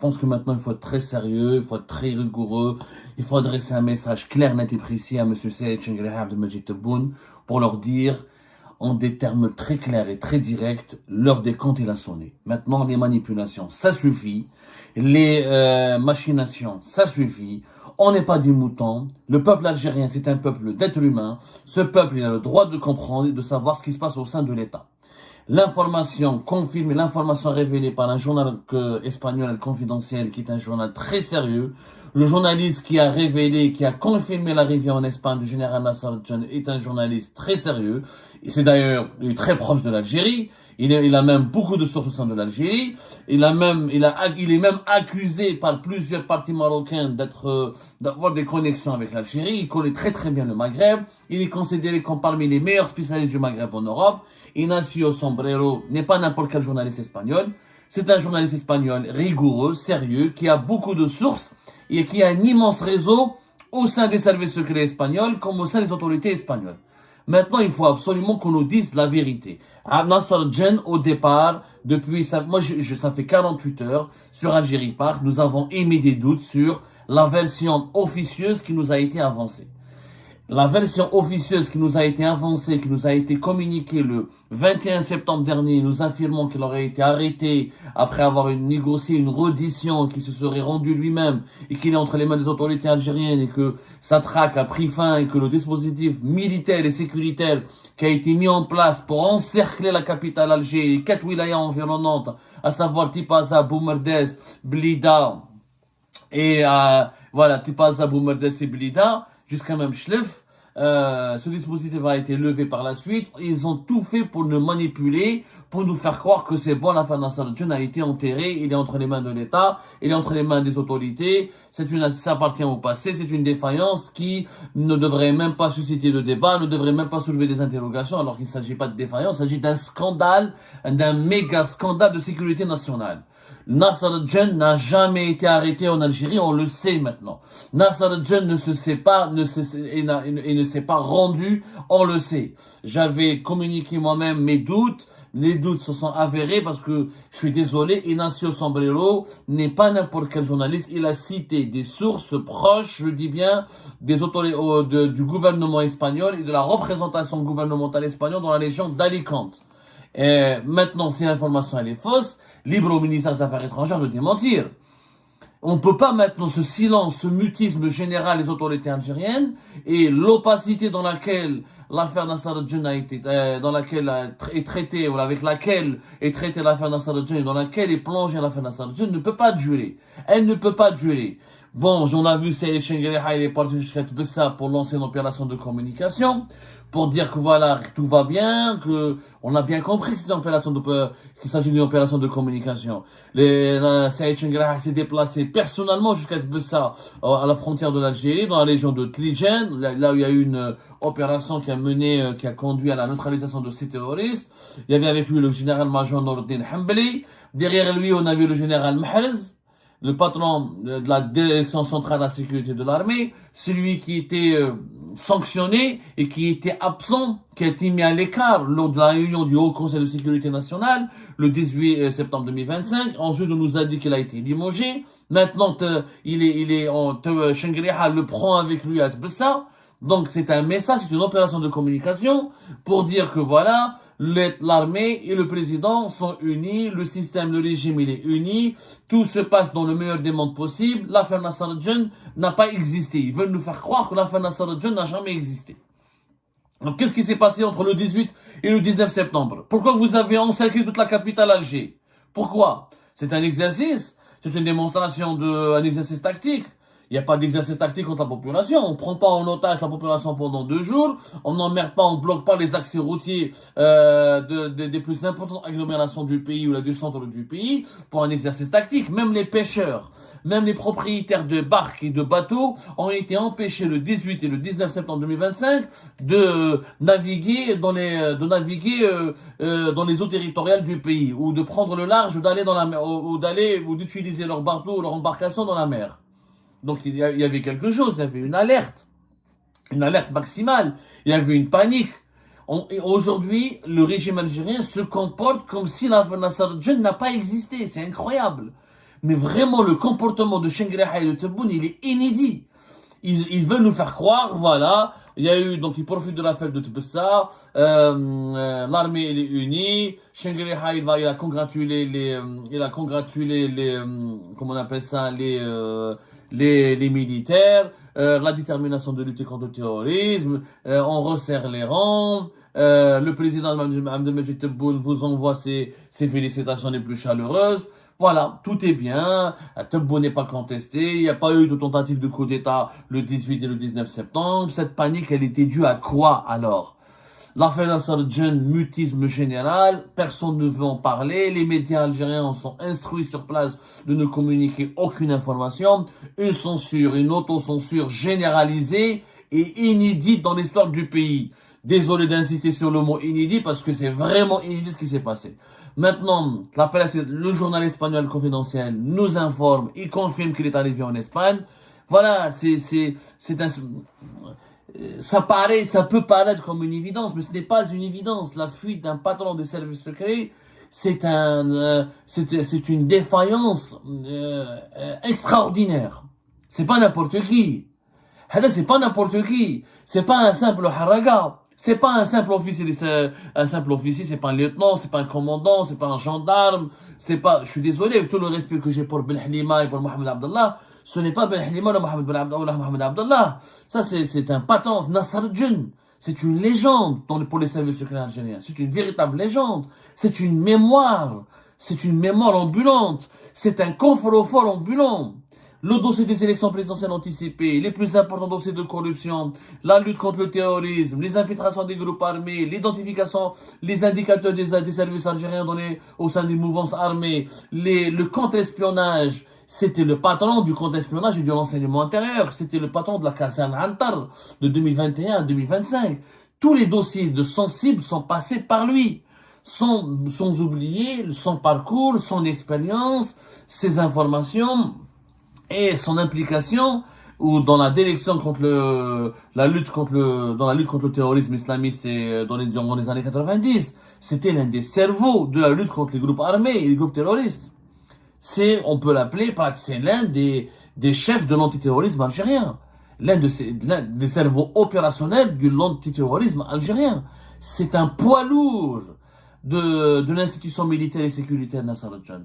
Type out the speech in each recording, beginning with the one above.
pense que maintenant, il faut être très sérieux, il faut être très rigoureux, il faut adresser un message clair, net et précis à M. Saïd Chengereh Abdelmajid Tebboune pour leur dire, en des termes très clairs et très directs, l'heure des comptes, il a sonné. Maintenant, les manipulations, ça suffit. Les machinations, ça suffit. On n'est pas des moutons. Le peuple algérien, c'est un peuple d'êtres humains. Ce peuple, il a le droit de comprendre et de savoir ce qui se passe au sein de l'État. L'information confirmée, l'information révélée par un journal espagnol El Confidenciel, qui est un journal très sérieux. Le journaliste qui a révélé, qui a confirmé l'arrivée en Espagne du général Nasser John est un journaliste très sérieux. Et c'est d'ailleurs très proche de l'Algérie. Il a même beaucoup de sources au sein de l'Algérie. Il est même accusé par plusieurs partis marocains d'avoir des connexions avec l'Algérie. Il connaît très très bien le Maghreb. Il est considéré comme parmi les meilleurs spécialistes du Maghreb en Europe. Ignacio Sombrero n'est pas n'importe quel journaliste espagnol. C'est un journaliste espagnol rigoureux, sérieux, qui a beaucoup de sources et qui a un immense réseau au sein des services secrets espagnols comme au sein des autorités espagnoles. Maintenant, il faut absolument qu'on nous dise la vérité. Nasser Djen, au départ, depuis ça, ça fait 48 heures, sur Algérie Park, nous avons émis des doutes sur la version officieuse qui nous a été avancée. La version officieuse qui nous a été avancée, qui nous a été communiquée le 21 septembre dernier, nous affirmons qu'il aurait été arrêté après avoir négocié une reddition, qui se serait rendu lui-même et qu'il est entre les mains des autorités algériennes et que sa traque a pris fin et que le dispositif militaire et sécuritaire qui a été mis en place pour encercler la capitale Alger et 4 wilayas environnantes, à savoir Tipaza, Boumerdes, Blida et Tipaza, Boumerdes et Blida, jusqu'à même Chlef. Ce dispositif a été levé par la suite. Ils ont tout fait pour nous manipuler, pour nous faire croire que c'est bon, l'affaire Nasser Djen a été enterrée, il est entre les mains de l'État, il est entre les mains des autorités, ça appartient au passé, c'est une défaillance qui ne devrait même pas susciter de débat, ne devrait même pas soulever des interrogations, alors qu'il ne s'agit pas de défaillance, il s'agit d'un scandale, d'un méga scandale de sécurité nationale. Nasser Djen n'a jamais été arrêté en Algérie, on le sait maintenant. Nasser Djen ne s'est pas rendu, on le sait. J'avais communiqué moi-même mes doutes, les doutes se sont avérés parce que, je suis désolé, Ignacio Sombrero n'est pas n'importe quel journaliste, il a cité des sources proches, je dis bien, des autorités du gouvernement espagnol et de la représentation gouvernementale espagnole dans la région d'Alicante. Et maintenant, si l'information elle est fausse, libre au ministère des Affaires étrangères de démentir. On ne peut pas maintenant ce silence, ce mutisme général des autorités algériennes et l'opacité dans laquelle l'affaire Nasser Djen a été, est traitée, ou avec laquelle est traitée l'affaire Nasser Djen et dans laquelle est plongée l'affaire Nasser Djen ne peut pas durer. Elle ne peut pas durer. Bon, j'en ai vu Saïd Chengereh, il est parti jusqu'à Tbessa pour lancer une opération de communication, pour dire que voilà, tout va bien, que on a bien compris que c'était qu'il s'agit d'une opération de communication. Saïd Chengereh s'est déplacé personnellement jusqu'à Tbessa, à la frontière de l'Algérie, dans la région de Tlijen, là où il y a eu une opération qui a conduit à la neutralisation de ces terroristes. Il y avait avec lui le général-major Nourdin Hambali. Derrière lui, on a vu le général Mahrez, le patron de la direction centrale de la sécurité de l'armée, celui qui était sanctionné et qui était absent, qui a été mis à l'écart lors de la réunion du Haut Conseil de sécurité nationale le 18 septembre 2025. Ensuite, on nous a dit qu'il a été limogé. Maintenant, Chengereh le prend avec lui à Tbessa. Donc, c'est un message, c'est une opération de communication pour dire que voilà, l'armée et le président sont unis, le système, le régime, il est uni, tout se passe dans le meilleur des mondes possibles, l'affaire Nasser Djen n'a pas existé. Ils veulent nous faire croire que l'affaire Nasser Djen n'a jamais existé. Donc, qu'est-ce qui s'est passé entre le 18 et le 19 septembre? Pourquoi vous avez encerclé toute la capitale Alger? Pourquoi? C'est un exercice, c'est une démonstration un exercice tactique. Il n'y a pas d'exercice tactique contre la population. On ne prend pas en otage la population pendant 2 jours. On n'emmerde pas, on ne bloque pas les accès routiers des plus importantes agglomérations du pays ou du centre du pays pour un exercice tactique. Même les pêcheurs, même les propriétaires de barques et de bateaux ont été empêchés le 18 et le 19 septembre 2025 de naviguer dans les eaux territoriales du pays ou de prendre le large ou d'aller dans la mer ou d'utiliser leur bateau ou leur embarcation dans la mer. Donc il y avait quelque chose, il y avait une alerte maximale, il y avait une panique. Aujourd'hui, le régime algérien se comporte comme si l'affaire Nasser Djen n'a pas existé, c'est incroyable. Mais vraiment, le comportement de Shengriha et de Tebboune, il est inédit. Ils veulent nous faire croire, voilà, il y a eu, donc ils profitent de la fête de Tbessa, l'armée elle est unie, Shengriha il a congratulé les, comment on appelle ça, les militaires, la détermination de lutter contre le terrorisme, on resserre les rangs, le président Abdelmajid Tebboune vous envoie ses félicitations les plus chaleureuses. Voilà, tout est bien, Tebboune n'est pas contesté, il n'y a pas eu de tentative de coup d'État le 18 et le 19 septembre. Cette panique, elle était due à quoi alors? L'affaire Nasser-Djen, mutisme général, personne ne veut en parler, les médias algériens en sont instruits sur place de ne communiquer aucune information, une censure, une autocensure généralisée et inédite dans l'histoire du pays. Désolé d'insister sur le mot inédit parce que c'est vraiment inédit ce qui s'est passé. Maintenant, le journal espagnol confidentiel nous informe, il confirme qu'il est arrivé en Espagne. Voilà, ça peut paraître comme une évidence, mais ce n'est pas une évidence. La fuite d'un patron des services secrets, c'est une défaillance extraordinaire. C'est pas n'importe qui. C'est pas n'importe qui. C'est pas un simple haraga. C'est pas un simple officier, c'est pas un lieutenant, c'est pas un commandant, c'est pas un gendarme, je suis désolé, avec tout le respect que j'ai pour Ben Halima et pour Mohamed Abdallah, ce n'est pas Ben Halima ou Mohamed Abdallah. Ça, c'est un patron, Nasser-Djen. C'est une légende pour les services secrets algériens. C'est une véritable légende. C'est une mémoire. C'est une mémoire ambulante. C'est un coffre-fort ambulant. Le dossier des élections présidentielles anticipées, les plus importants dossiers de corruption, la lutte contre le terrorisme, les infiltrations des groupes armés, l'identification, les indicateurs des services algériens donnés au sein des mouvances armées, le contre-espionnage. C'était le patron du contre-espionnage et du renseignement intérieur. C'était le patron de la caserne Antar de 2021 à 2025. Tous les dossiers de sensibles sont passés par lui. Sans oublier son parcours, son expérience, ses informations et son implication ou dans la direction dans la lutte contre le terrorisme islamiste et dans les années 90. C'était l'un des cerveaux de la lutte contre les groupes armés et les groupes terroristes. On peut l'appeler, c'est l'un des chefs de l'antiterrorisme algérien. L'un des cerveaux opérationnels de l'antiterrorisme algérien. C'est un poids lourd de l'institution militaire et sécuritaire Nasser-Djen.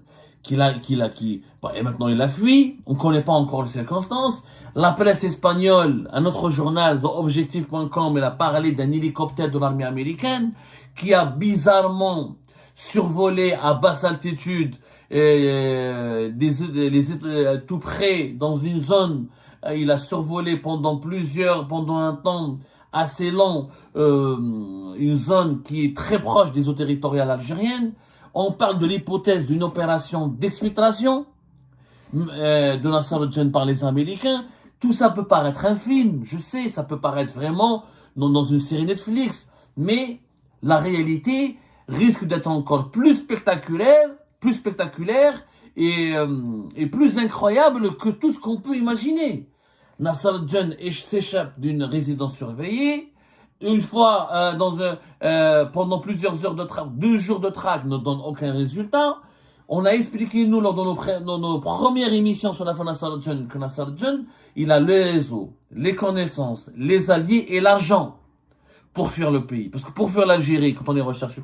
Et maintenant il a fui, on ne connaît pas encore les circonstances. La presse espagnole, un autre journal, TheObjective.com, elle a parlé d'un hélicoptère de l'armée américaine qui a bizarrement survolé à basse altitude tout près dans une zone. Il a survolé pendant un temps assez long, une zone qui est très proche des eaux territoriales algériennes. On parle de l'hypothèse d'une opération d'exfiltration de Nasser-Djen par les Américains. Tout ça peut paraître un film, je sais, ça peut paraître vraiment dans une série Netflix, mais la réalité risque d'être encore plus spectaculaire et plus incroyable que tout ce qu'on peut imaginer. Nasser-Djen s'échappe d'une résidence surveillée. Une fois, pendant plusieurs heures de traque, 2 jours de traque ne donne aucun résultat. On a expliqué, nous, lors de nos premières émissions sur la fin Nasser-Djen, que Nasser-Djen, il a les réseaux, les connaissances, les alliés et l'argent pour fuir le pays. Parce que pour fuir l'Algérie, quand on est recherché,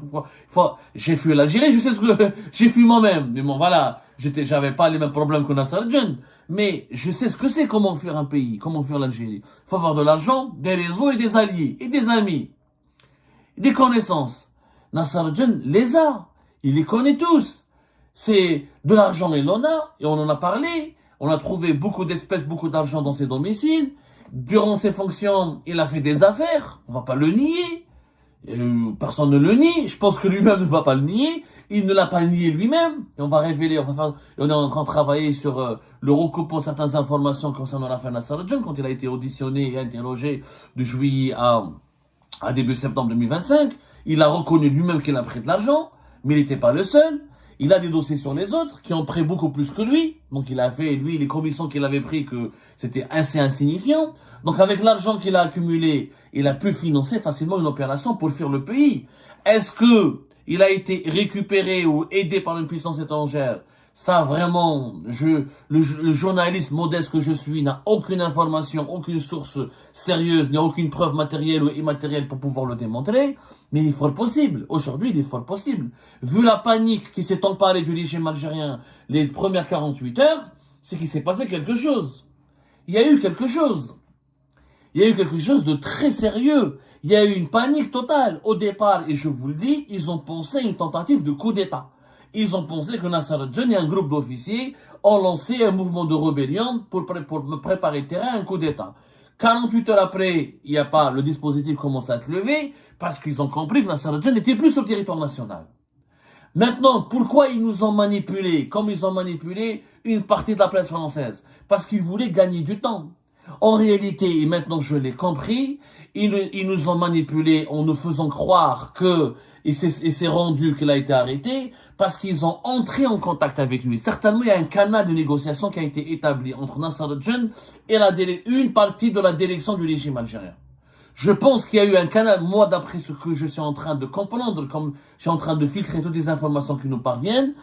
j'ai fui l'Algérie, je sais ce que j'ai fui moi-même. Mais bon, voilà, j'avais pas les mêmes problèmes que Nasser-Djen. Mais je sais ce que c'est, comment fuir un pays, comment fuir l'Algérie. Il faut avoir de l'argent, des réseaux et des alliés, et des amis, des connaissances. Nasser-Djen les a, il les connaît tous. C'est de l'argent, il en a, et on en a parlé. On a trouvé beaucoup d'espèces, beaucoup d'argent dans ses domiciles. Durant ses fonctions, il a fait des affaires, on va pas le nier. Personne ne le nie, je pense que lui-même ne va pas le nier. Il ne l'a pas nié lui-même. Et on va révéler, on est en train de travailler sur le recoupement de certaines informations concernant l'affaire Nasser-Djen quand il a été auditionné et interrogé de juillet à début septembre 2025. Il a reconnu lui-même qu'il a pris de l'argent, mais il n'était pas le seul. Il a des dossiers sur les autres qui ont pris beaucoup plus que lui. Donc il a fait, lui, les commissions qu'il avait pris, que c'était assez insignifiant. Donc avec l'argent qu'il a accumulé, il a pu financer facilement une opération pour fuir le pays. Est-ce que il a été récupéré ou aidé par une puissance étrangère? Ça, vraiment, le journaliste modeste que je suis n'a aucune information, aucune source sérieuse, n'a aucune preuve matérielle ou immatérielle pour pouvoir le démontrer. Mais il est fort possible. Aujourd'hui, il est fort possible. Vu la panique qui s'est emparée du régime algérien les premières 48 heures, c'est qu'il s'est passé quelque chose. Il y a eu quelque chose. Il y a eu quelque chose de très sérieux. Il y a eu une panique totale. Au départ, et je vous le dis, ils ont pensé à une tentative de coup d'État. Ils ont pensé que Nasser al-Djan et un groupe d'officiers ont lancé un mouvement de rébellion pour préparer le terrain à un coup d'État. 48 heures après, il n'y a pas, le dispositif commence à être levé parce qu'ils ont compris que Nasser al-Djan n'était plus sur le territoire national. Maintenant, pourquoi ils nous ont manipulés comme ils ont manipulé une partie de la presse française? Parce qu'ils voulaient gagner du temps. En réalité, et maintenant je l'ai compris, ils nous ont manipulés en nous faisant croire que il s'est rendu qu'il a été arrêté parce qu'ils ont entré en contact avec lui. Certainement, il y a un canal de négociation qui a été établi entre Nasser al-Djan et une partie de la direction du régime algérien. Je pense qu'il y a eu un canal, moi d'après ce que je suis en train de comprendre, comme je suis en train de filtrer toutes les informations qui nous parviennent,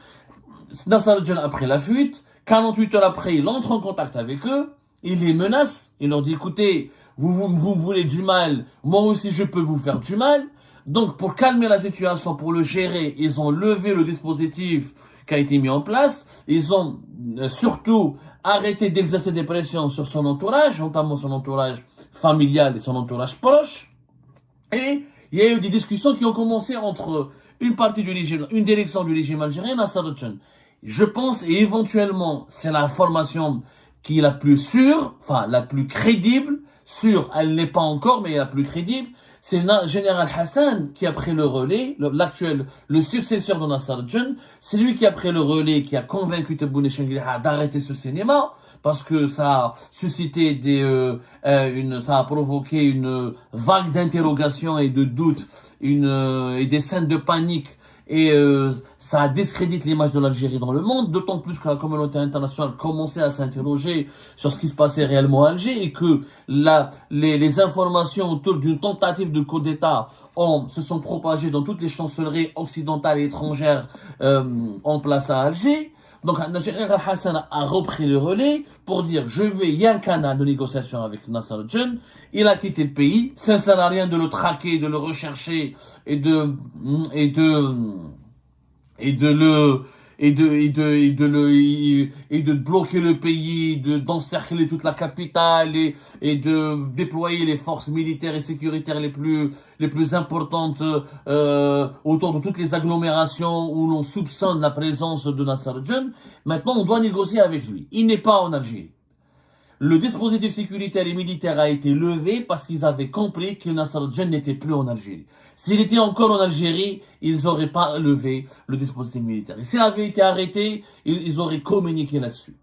Nasser al-Djan après la fuite, 48 heures après, il entre en contact avec eux, il les menace, il leur dit écoutez, vous voulez du mal, moi aussi je peux vous faire du mal. Donc pour calmer la situation, pour le gérer, ils ont levé le dispositif qui a été mis en place, ils ont surtout arrêté d'exercer des pressions sur son entourage, notamment son entourage familial et son entourage proche. Et il y a eu des discussions qui ont commencé entre une partie du régime, une direction du régime algérien et Nasser al-Djan. Je pense, et éventuellement, c'est la formation qui est la plus sûre, enfin la plus crédible, sûre, elle n'est pas encore, mais la plus crédible, c'est le général Hassan qui a pris le relais, le successeur de Nasser al-Djan, c'est lui qui a pris le relais, qui a convaincu Tebboune et Chengueleha d'arrêter ce cinéma, parce que ça a suscité ça a provoqué une vague d'interrogations et de doutes, et des scènes de panique, et ça discrédite l'image de l'Algérie dans le monde, d'autant plus que la communauté internationale commençait à s'interroger sur ce qui se passait réellement à Alger et que les informations autour d'une tentative de coup d'État se sont propagées dans toutes les chancelleries occidentales et étrangères en place à Alger. Donc, le général Hassan a repris le relais pour dire, il y a un canal de négociation avec Nasser al-Djan, il a quitté le pays, ça ne sert à rien de le traquer, de le rechercher et de bloquer le pays, d'encercler toute la capitale et de déployer les forces militaires et sécuritaires les plus importantes autour de toutes les agglomérations où l'on soupçonne la présence de Nasser al-Djan. Maintenant, on doit négocier avec lui. Il n'est pas en Algérie. Le dispositif sécuritaire et militaire a été levé parce qu'ils avaient compris que Nasser al-Djan n'était plus en Algérie. S'il était encore en Algérie, ils n'auraient pas levé le dispositif militaire. Et s'il avait été arrêté, ils auraient communiqué là-dessus.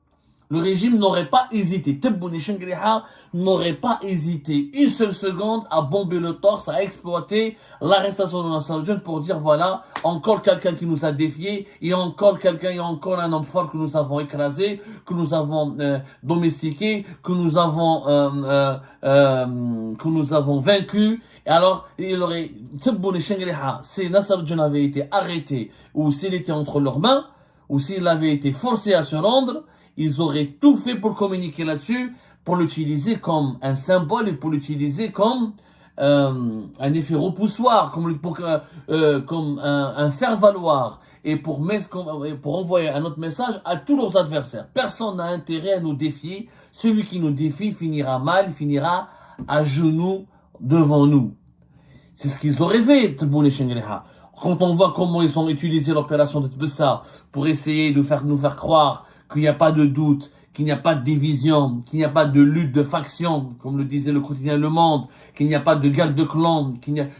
Le régime n'aurait pas hésité, Tebboune et Chengueleha n'aurait pas hésité une seule seconde à bomber le torse, à exploiter l'arrestation de Nasser al-Djan pour dire voilà, encore quelqu'un qui nous a défiés, et encore un homme fort que nous avons écrasé, que nous avons domestiqué, que nous avons vaincu. Et alors, Tebboune et Chengueleha, si Nasser al-Djan avait été arrêté, ou s'il était entre leurs mains, ou s'il avait été forcé à se rendre, ils auraient tout fait pour communiquer là-dessus, pour l'utiliser comme un symbole et pour l'utiliser comme un effet repoussoir, comme un faire-valoir et pour envoyer un autre message à tous leurs adversaires. Personne n'a intérêt à nous défier. Celui qui nous défie finira mal, finira à genoux devant nous. C'est ce qu'ils auraient fait, Tebboune et Chengueleha. Quand on voit comment ils ont utilisé l'opération de Tbessa pour essayer de nous faire croire qu'il n'y a pas de doute, qu'il n'y a pas de division, qu'il n'y a pas de lutte de faction, comme le disait le quotidien Le Monde, qu'il n'y a pas de guerre de clans,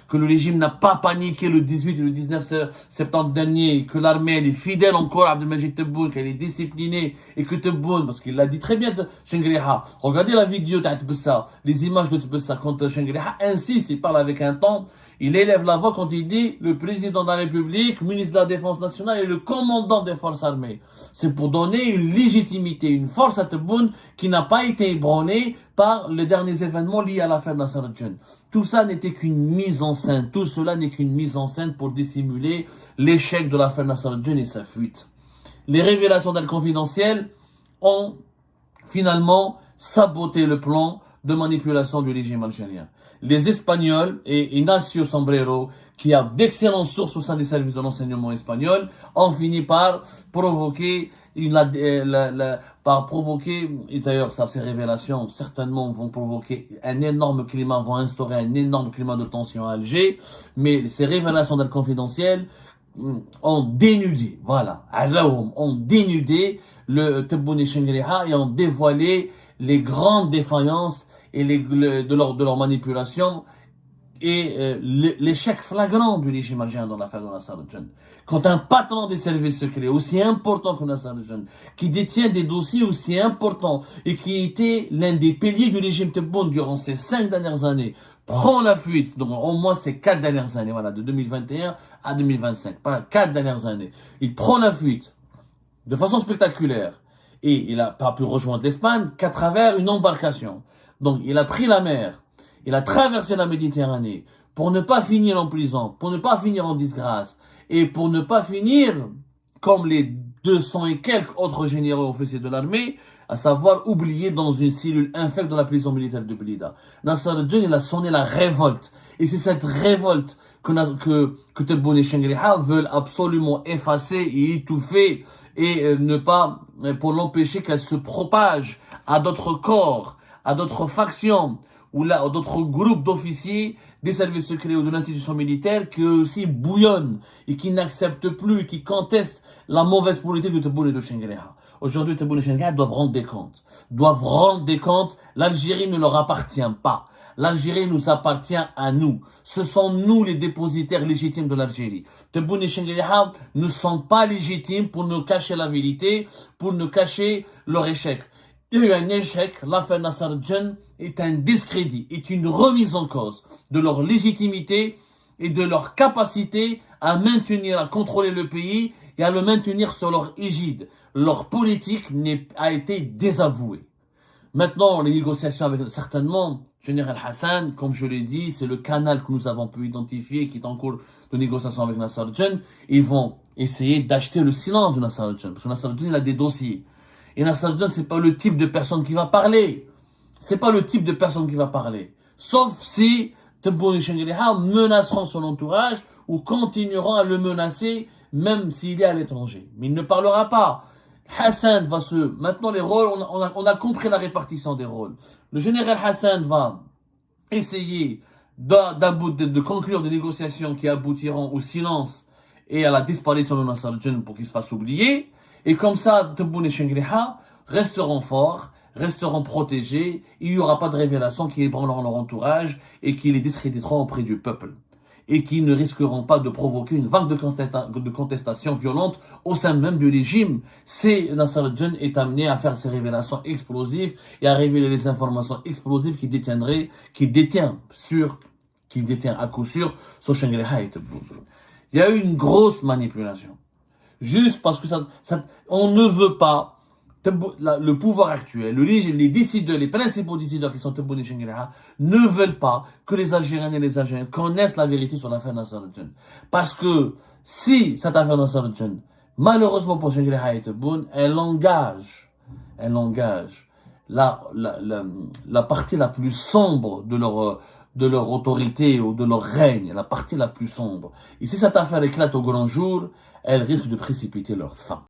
que le régime n'a pas paniqué le 18 et le 19 septembre dernier, que l'armée elle est fidèle encore à Abdelmajid Tebboune, qu'elle est disciplinée, et que Tebboune, parce qu'il l'a dit très bien, Chengueleha, regardez la vidéo de Tbessa, les images de Tbessa, quand Chengueleha insiste, il parle avec un ton, il élève la voix quand il dit le président de la République, ministre de la Défense nationale et le commandant des forces armées. C'est pour donner une légitimité, une force à Tebboune qui n'a pas été ébranlée par les derniers événements liés à l'affaire Nasser al-Djan. Tout ça n'était qu'une mise en scène. Tout cela n'est qu'une mise en scène pour dissimuler l'échec de l'affaire Nasser al-Djan et sa fuite. les révélations d'Al Confidentiel ont finalement saboté le plan de manipulation du régime algérien. Les Espagnols et Ignacio Sombrero, qui a d'excellentes sources au sein des services de l'enseignement espagnol, ont fini par provoquer et d'ailleurs, ces révélations certainement vont provoquer un énorme climat, vont instaurer un énorme climat de tension à Alger, mais ces révélations d'Al Confidentiel ont dénudé, voilà, ont dénudé le Tebboune Chengheliha et ont dévoilé les grandes défaillances et de leur manipulation et l'échec flagrant du régime algérien dans l'affaire de Nassar al-Jan. Quand un patron des services secrets aussi important que Nassar al-Jan, qui détient des dossiers aussi importants et qui était l'un des piliers du régime Tebboune durant ces 5 dernières années, prend la fuite, donc au moins ces 4 dernières années, voilà, de 2021 à 2025, pas 4 dernières années, il prend la fuite de façon spectaculaire et il n'a pas pu rejoindre l'Espagne qu'à travers une embarcation. Donc il a pris la mer, il a traversé la Méditerranée pour ne pas finir en prison, pour ne pas finir en disgrâce et pour ne pas finir comme les 200 et quelques autres généraux officiers de l'armée, à savoir oublié dans une cellule infecte de la prison militaire de Blida. Nassar al-Jan, il a sonné la révolte. Et c'est cette révolte que Tebboune et Chengheliha veulent absolument effacer et étouffer et ne pas, pour l'empêcher qu'elle se propage à d'autres corps, à d'autres factions, ou là, à d'autres groupes d'officiers des services secrets ou de l'institution militaire qui eux aussi bouillonnent et qui n'acceptent plus, qui contestent la mauvaise politique de Tebboune et de Chengheliha. Aujourd'hui, Tebboune et Chengheliha doivent rendre des comptes. L'Algérie ne leur appartient pas. L'Algérie nous appartient à nous. Ce sont nous les dépositaires légitimes de l'Algérie. Tebboune et Chengheliha ne sont pas légitimes pour nous cacher la vérité, pour nous cacher leur échec. Il y a eu un échec, l'affaire Nassar al-Jan est un discrédit, est une remise en cause de leur légitimité et de leur capacité à maintenir, à contrôler le pays et à le maintenir sur leur égide. Leur politique a été désavouée. Maintenant, les négociations avec, certainement, Général Hassan, comme je l'ai dit, c'est le canal que nous avons pu identifier qui est en cours de négociation avec Nassar al-Jan. Ils vont essayer d'acheter le silence de Nassar al-Jan, parce que Nassar al-Jan, il a des dossiers. Et Nassar al-Jan, c'est pas le type de personne qui va parler. C'est pas le type de personne qui va parler. Sauf si Tebboune et Chengheliha menaceront son entourage ou continueront à le menacer, même s'il est à l'étranger. Mais il ne parlera pas. Hassan va Maintenant, les rôles, on a compris la répartition des rôles. Le général Hassan va essayer de conclure des négociations qui aboutiront au silence et à la disparition de Nassar al-Jan pour qu'il se fasse oublier. Et comme ça, Tebboune et Chengheliha resteront forts, resteront protégés. Il n'y aura pas de révélations qui ébranleront leur entourage et qui les discréditeront auprès du peuple. Et qui ne risqueront pas de provoquer une vague de contestation violente au sein même du régime. C'est Nassar al-Jan est amené à faire ces révélations explosives et à révéler les informations explosives qu'il détient à coup sûr sur Chengheliha et Tebboune. Il y a eu une grosse manipulation. Juste parce que on ne veut pas le pouvoir actuel, les décideurs, les principaux décideurs qui sont Tebboune et Chengheliha ne veulent pas que les Algériens et les Algériens connaissent la vérité sur l'affaire Nassar al-Jan. Parce que si cette affaire Nassar al-Jan, malheureusement pour Chengheliha et Tebboune, elle engage la partie la plus sombre de leur autorité ou de leur règne, la partie la plus sombre. Et si cette affaire éclate au grand jour, elle risque de précipiter leur fin.